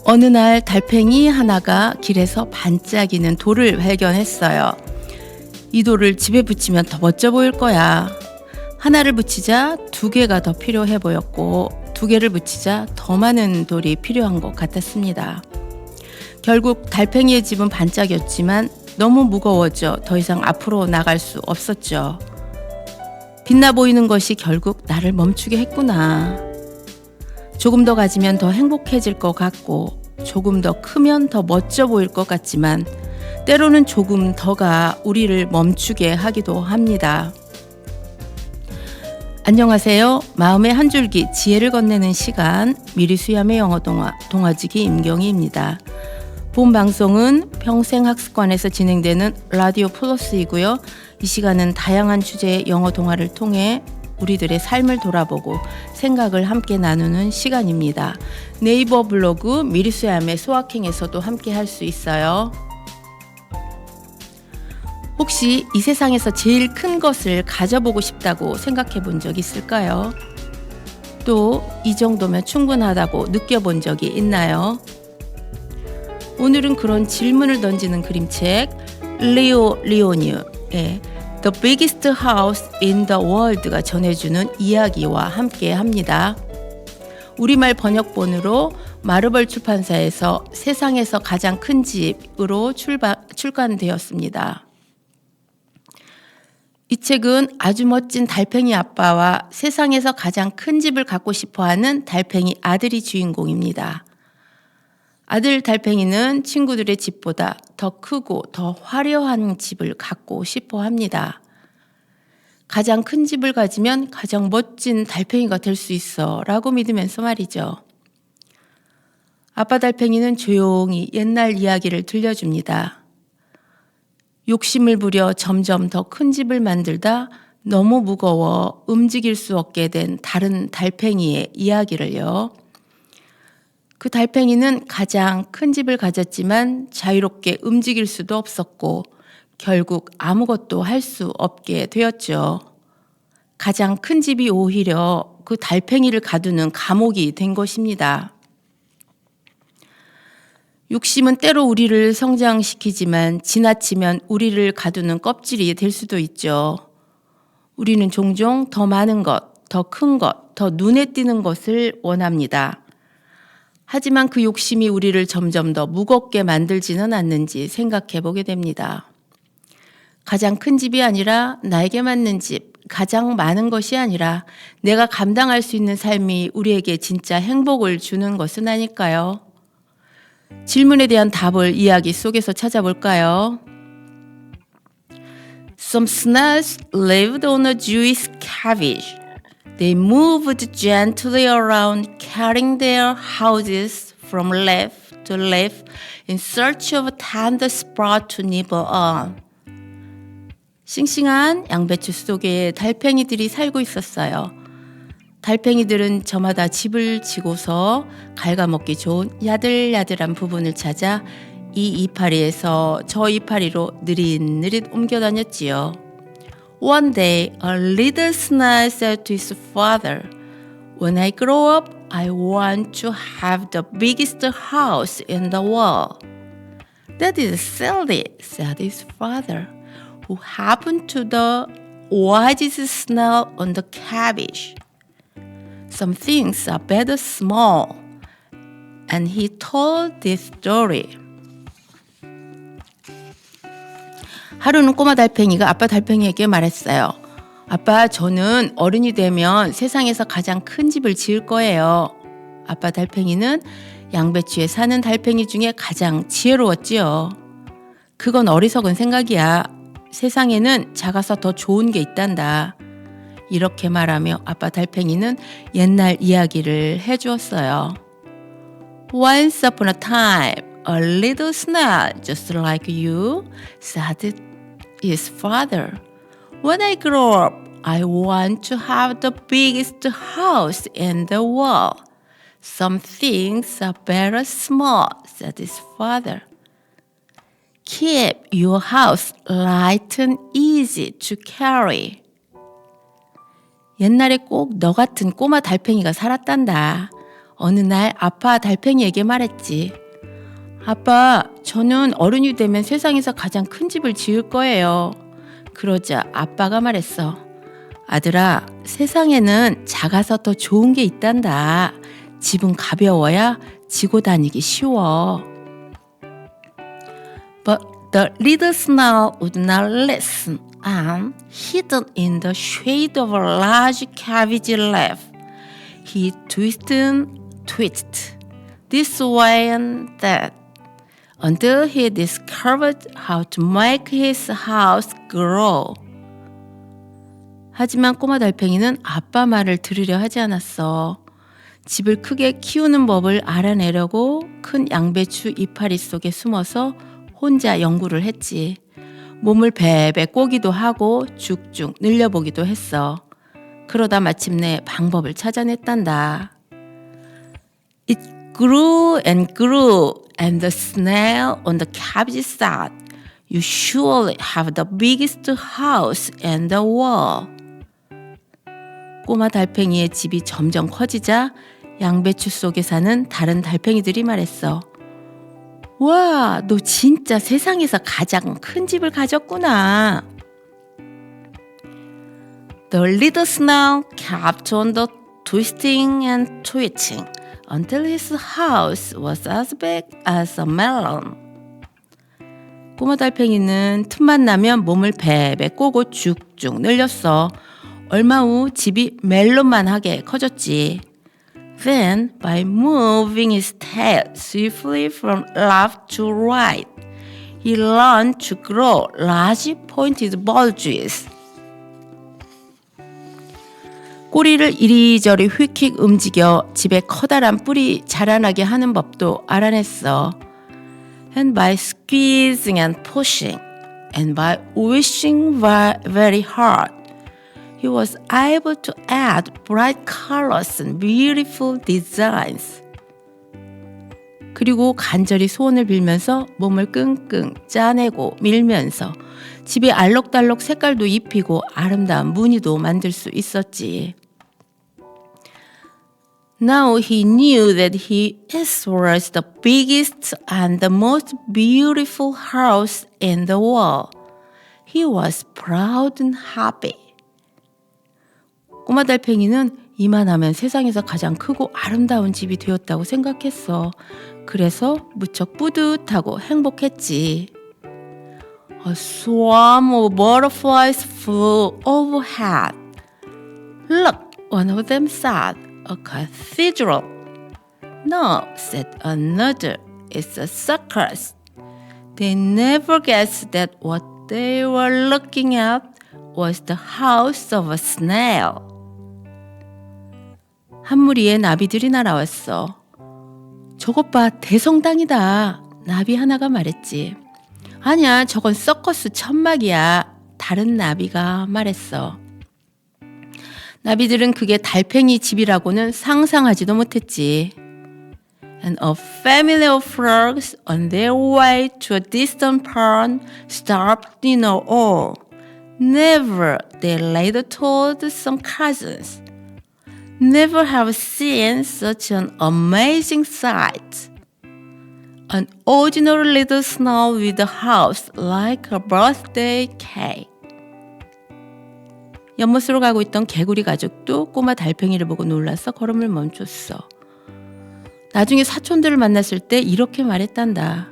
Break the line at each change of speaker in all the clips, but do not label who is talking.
어느 날 달팽이 하나가 길에서 반짝이는 돌을 발견했어요. 이 돌을 집에 붙이면 더 멋져 보일 거야. 하나를 붙이자 2개가 더 필요해 보였고 2개를 붙이자 더 많은 돌이 필요한 것 같았습니다. 결국 달팽이의 집은 반짝였지만 너무 무거워져 더 이상 앞으로 나갈 수 없었죠. 빛나 보이는 것이 결국 나를 멈추게 했구나. 조금 더 가지면 더 행복해질 것 같고 조금 더 크면 더 멋져 보일 것 같지만 때로는 조금 더가 우리를 멈추게 하기도 합니다. 안녕하세요. 마음의 한 줄기 지혜를 건네는 시간 미리수얌의 영어 동화지기 임경희입니다. 본 방송은 평생학습관에서 진행되는 라디오 플러스이고요. 이 시간은 다양한 주제의 영어 동화를 통해 우리들의 삶을 돌아보고 생각을 함께 나누는 시간입니다. 네이버 블로그 미리수얌의 소확행에서도 함께 할 수 있어요. 혹시 이 세상에서 제일 큰 것을 가져보고 싶다고 생각해 본 적 있을까요? 또 이 정도면 충분하다고 느껴본 적이 있나요? 오늘은 그런 질문을 던지는 그림책 리오 리오뉴의 The Biggest House in the World가 전해주는 이야기와 함께 합니다. 우리말 번역본으로 마르벌 출판사에서 세상에서 가장 큰 집으로 출간되었습니다. 이 책은 아주 멋진 달팽이 아빠와 세상에서 가장 큰 집을 갖고 싶어하는 달팽이 아들이 주인공입니다. 아들 달팽이는 친구들의 집보다 더 크고 더 화려한 집을 갖고 싶어 합니다. 가장 큰 집을 가지면 가장 멋진 달팽이가 될 수 있어 라고 믿으면서 말이죠. 아빠 달팽이는 조용히 옛날 이야기를 들려줍니다. 욕심을 부려 점점 더 큰 집을 만들다 너무 무거워 움직일 수 없게 된 다른 달팽이의 이야기를요. 그 달팽이는 가장 큰 집을 가졌지만 자유롭게 움직일 수도 없었고 결국 아무것도 할 수 없게 되었죠. 가장 큰 집이 오히려 그 달팽이를 가두는 감옥이 된 것입니다. 욕심은 때로 우리를 성장시키지만 지나치면 우리를 가두는 껍질이 될 수도 있죠. 우리는 종종 더 많은 것, 더 큰 것, 더 눈에 띄는 것을 원합니다. 하지만 그 욕심이 우리를 점점 더 무겁게 만들지는 않는지 생각해 보게 됩니다. 가장 큰 집이 아니라 나에게 맞는 집, 가장 많은 것이 아니라 내가 감당할 수 있는 삶이 우리에게 진짜 행복을 주는 것은 아닐까요? 질문에 대한 답을 이야기 속에서 찾아볼까요? Some snails lived on a Jewish cabbage. They moved gently around, carrying their houses from leaf to leaf in search of a tender spot to nibble on. 싱싱한 양배추 속에 달팽이들이 살고 있었어요. 달팽이들은 저마다 집을 지고서 갉아먹기 좋은 야들야들한 부분을 찾아 이 이파리에서 저 이파리로 느릿느릿 옮겨 다녔지요. One day, a little snail said to his father, When I grow up, I want to have the biggest house in the world. That is silly, said his father, who happened to the wisest snail on the cabbage. Some things are better small. And he told this story. 하루는 꼬마 달팽이가 아빠 달팽이에게 말했어요. 아빠, 저는 어른이 되면 세상에서 가장 큰 집을 지을 거예요. 아빠 달팽이는 양배추에 사는 달팽이 중에 가장 지혜로웠지요. 그건 어리석은 생각이야. 세상에는 작아서 더 좋은 게 있단다. 이렇게 말하며 아빠 달팽이는 옛날 이야기를 해주었어요. Once upon a time, a little snail just like you said his father, When I grow up, I want to have the biggest house in the world. Some things are better small, said his father. Keep your house light and easy to carry. 옛날에 꼭 너 같은 꼬마 달팽이가 살았단다. 어느 날 아빠 달팽이에게 말했지. 아빠, 저는 어른이 되면 세상에서 가장 큰 집을 지을 거예요. 그러자 아빠가 말했어. 아들아, 세상에는 작아서 더 좋은 게 있단다. 집은 가벼워야 지고 다니기 쉬워. But the little snow would not listen, and hidden in the shade of a large cabbage leaf, he twisted this way and that, until he discovered how to make his house grow. 하지만 꼬마 달팽이는 아빠 말을 들으려 하지 않았어. 집을 크게 키우는 법을 알아내려고 큰 양배추 이파리 속에 숨어서 혼자 연구를 했지. 몸을 베베 꼬기도 하고 쭉쭉 늘려보기도 했어. 그러다 마침내 방법을 찾아냈단다. It grew and grew, and the snail on the cabbage said, "You surely have the biggest house in the world." 꼬마 달팽이의 집이 점점 커지자 양배추 속에 사는 다른 달팽이들이 말했어. 와, 너 진짜 세상에서 가장 큰 집을 가졌구나. The little snail kept on the twisting and twitching until his house was as big as a melon. 꼬마 달팽이는 틈만 나면 몸을 베베 꼬고 쭉쭉 늘렸어. 얼마 후 집이 멜론만 하게 커졌지. Then, by moving his tail swiftly from left to right, he learned to grow large pointed bulges. 꼬리를 이리저리 휙휙 움직여 집에 커다란 뿔이 자라나게 하는 법도 알아냈어. And by squeezing and pushing, and by wishing very hard, he was able to add bright colors and beautiful designs. 그리고 간절히 소원을 빌면서 몸을 끙끙 짜내고 밀면서 집에 알록달록 색깔도 입히고 아름다운 무늬도 만들 수 있었지. Now he knew that his was the biggest and the most beautiful house in the world. He was proud and happy. 꼬마 달팽이는 이만하면 세상에서 가장 크고 아름다운 집이 되었다고 생각했어. 그래서 무척 뿌듯하고 행복했지. A swarm of butterflies flew overhead. Look, one of them said, a cathedral. No, said another, it's a circus. They never guessed that what they were looking at was the house of a snail. 한 무리의 나비들이 날아왔어. 저것 봐, 대성당이다. 나비 하나가 말했지. 아니야, 저건 서커스 천막이야. 다른 나비가 말했어. 나비들은 그게 달팽이 집이라고는 상상하지도 못했지. And a family of frogs on their way to a distant pond stopped in awe. Never, they later told some cousins. Never have seen such an amazing sight. An ordinary little snow with a house like a birthday cake. 연못으로 가고 있던 개구리 가족도 꼬마 달팽이를 보고 놀라서 걸음을 멈췄어. 나중에 사촌들을 만났을 때 이렇게 말했단다.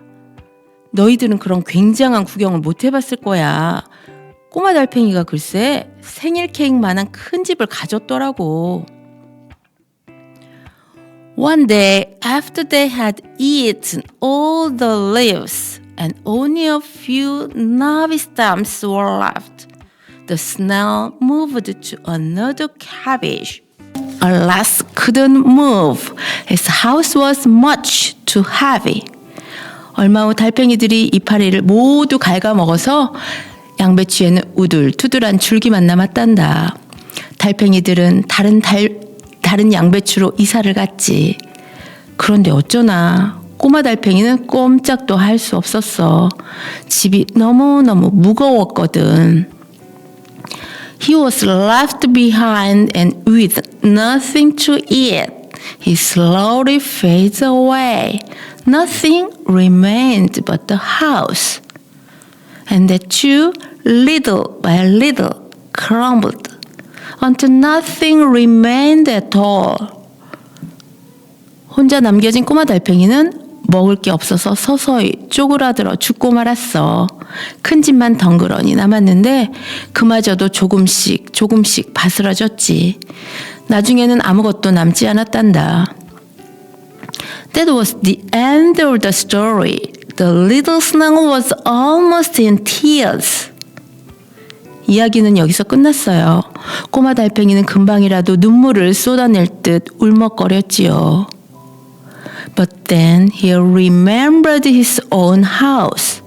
너희들은 그런 굉장한 구경을 못 해봤을 거야. 꼬마 달팽이가 글쎄 생일 케이크만한 큰 집을 가졌더라고. One day, after they had eaten all the leaves and only a few knobby stems were left, the snail moved to another cabbage. Alas, couldn't move. His house was much too heavy. 얼마 후 달팽이들이 이파리를 모두 갉아먹어서 양배추에는 우둘투둘한 줄기만 남았단다. 달팽이들은 다른 양배추로 이사를 갔지. 그런데 어쩌나 꼬마 달팽이는 꼼짝도 할 수 없었어. 집이 너무너무 무거웠거든. He was left behind and with nothing to eat. he slowly fades away. Nothing remained but the house. And that too, little by little, crumbled until nothing remained at all. 혼자 남겨진 꼬마 달팽이는 먹을 게 없어서 서서히 쪼그라들어 죽고 말았어. 큰 집만 덩그러니 남았는데 그마저도 조금씩 조금씩 바스라졌지. 나중에는 아무것도 남지 않았단다. That was the end of the story. The little snake was almost in tears. 이야기는 여기서 끝났어요. 꼬마 달팽이는 금방이라도 눈물을 쏟아낼 듯 울먹거렸지요. But then he remembered his own house.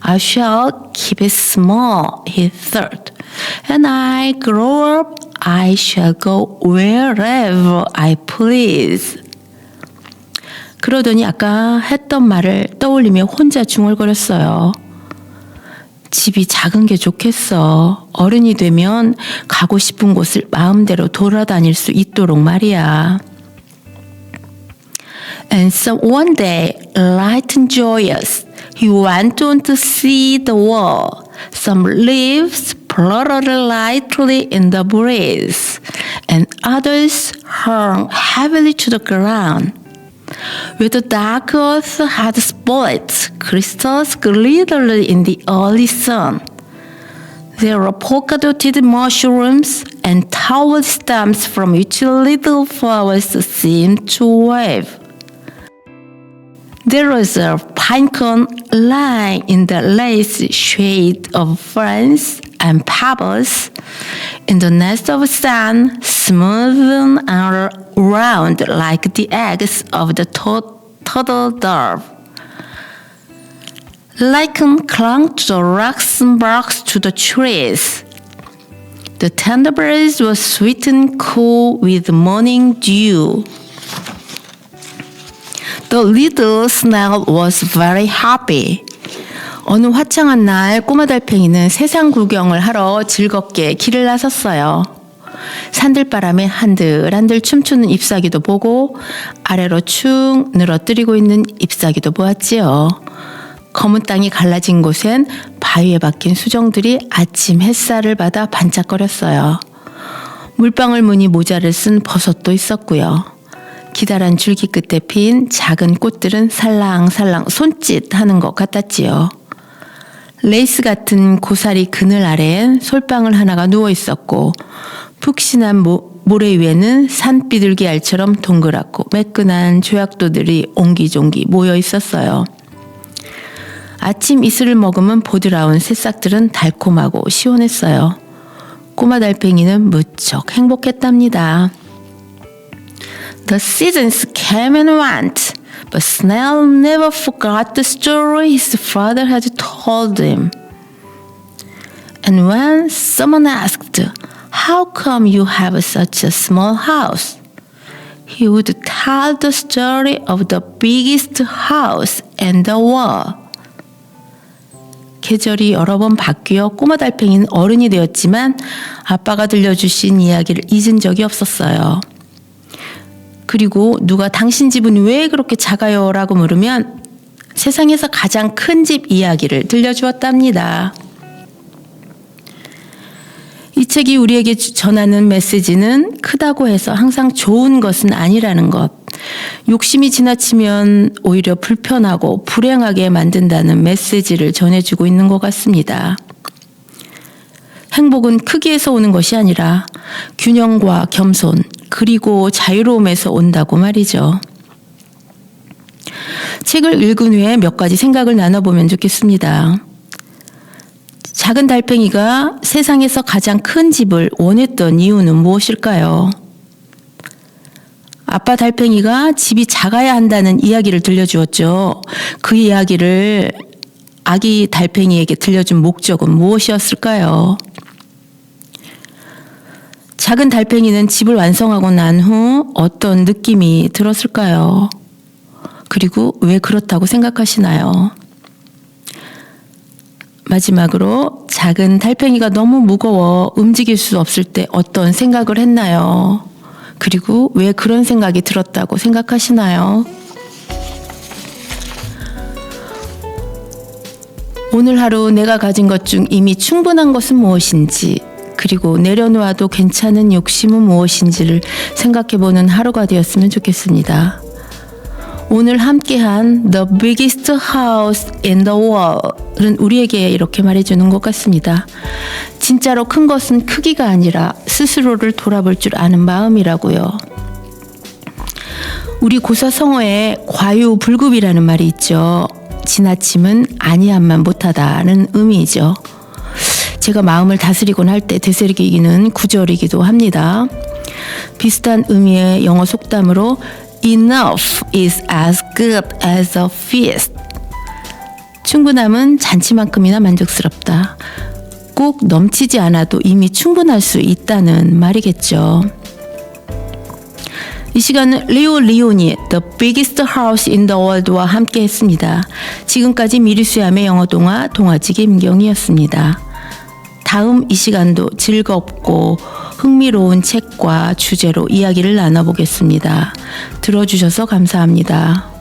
I shall keep it small, he thought. And I grow up, I shall go wherever I please. 그러더니 아까 했던 말을 떠올리며 혼자 중얼거렸어요. 집이 작은 게 좋겠어. 어른이 되면 가고 싶은 곳을 마음대로 돌아다닐 수 있도록 말이야. And so one day, light and joyous, he went on to see the world. Some leaves fluttered lightly in the breeze, and others hung heavily to the ground. Where the dark earth had split, crystals glittered in the early sun. There were polka-dotted mushrooms and towering stems from which little flowers seemed to wave. There was a pine cone lying in the lace shade of ferns and pebbles, in the nest of sun, smooth and round like the eggs of the turtle dove. Lichen clung to the rocks and barks to the trees. The tender breeze was sweet and cool with morning dew. The little snail was very happy. 어느 화창한 날 꼬마 달팽이는 세상 구경을 하러 즐겁게 길을 나섰어요. 산들바람에 한들한들 춤추는 잎사귀도 보고 아래로 축 늘어뜨리고 있는 잎사귀도 보았지요. 검은 땅이 갈라진 곳엔 바위에 박힌 수정들이 아침 햇살을 받아 반짝거렸어요. 물방울 무늬 모자를 쓴 버섯도 있었고요. 기다란 줄기 끝에 핀 작은 꽃들은 살랑살랑 손짓하는 것 같았지요. 레이스 같은 고사리 그늘 아래엔 솔방울 하나가 누워 있었고 푹신한 모래 위에는 산비둘기 알처럼 동그랗고 매끈한 조약돌들이 옹기종기 모여 있었어요. 아침 이슬을 머금은 보드라운 새싹들은 달콤하고 시원했어요. 꼬마 달팽이는 무척 행복했답니다. The seasons came and went, but Snail never forgot the story his father had told him. And when someone asked, "How come you have such a small house?" he would tell the story of the biggest house in the world. 계절이 여러 번 바뀌어 꼬마 달팽이는 어른이 되었지만 아빠가 들려주신 이야기를 잊은 적이 없었어요. 그리고 누가 당신 집은 왜 그렇게 작아요? 라고 물으면 세상에서 가장 큰 집 이야기를 들려주었답니다. 이 책이 우리에게 전하는 메시지는 크다고 해서 항상 좋은 것은 아니라는 것. 욕심이 지나치면 오히려 불편하고 불행하게 만든다는 메시지를 전해주고 있는 것 같습니다. 행복은 크기에서 오는 것이 아니라 균형과 겸손, 그리고 자유로움에서 온다고 말이죠. 책을 읽은 후에 몇 가지 생각을 나눠보면 좋겠습니다. 작은 달팽이가 세상에서 가장 큰 집을 원했던 이유는 무엇일까요? 아빠 달팽이가 집이 작아야 한다는 이야기를 들려주었죠. 그 이야기를 아기 달팽이에게 들려준 목적은 무엇이었을까요? 작은 달팽이는 집을 완성하고 난 후 어떤 느낌이 들었을까요? 그리고 왜 그렇다고 생각하시나요? 마지막으로 작은 달팽이가 너무 무거워 움직일 수 없을 때 어떤 생각을 했나요? 그리고 왜 그런 생각이 들었다고 생각하시나요? 오늘 하루 내가 가진 것 중 이미 충분한 것은 무엇인지, 그리고 내려놓아도 괜찮은 욕심은 무엇인지를 생각해보는 하루가 되었으면 좋겠습니다. 오늘 함께한 The Biggest House in the World은 우리에게 이렇게 말해주는 것 같습니다. 진짜로 큰 것은 크기가 아니라 스스로를 돌아볼 줄 아는 마음이라고요. 우리 고사성어에 과유불급이라는 말이 있죠. 지나침은 아니함만 못하다는 의미이죠. 제가 마음을 다스리곤 할 때 되새기는 구절이기도 합니다. 비슷한 의미의 영어 속담으로 Enough is as good as a feast. 충분함은 잔치만큼이나 만족스럽다. 꼭 넘치지 않아도 이미 충분할 수 있다는 말이겠죠. 이 시간은 리오 리오니의 The Biggest House in the World와 함께 했습니다. 지금까지 미리수얌의 영어 동화 동화지 김경이었습니다. 다음 이 시간도 즐겁고 흥미로운 책과 주제로 이야기를 나눠보겠습니다. 들어주셔서 감사합니다.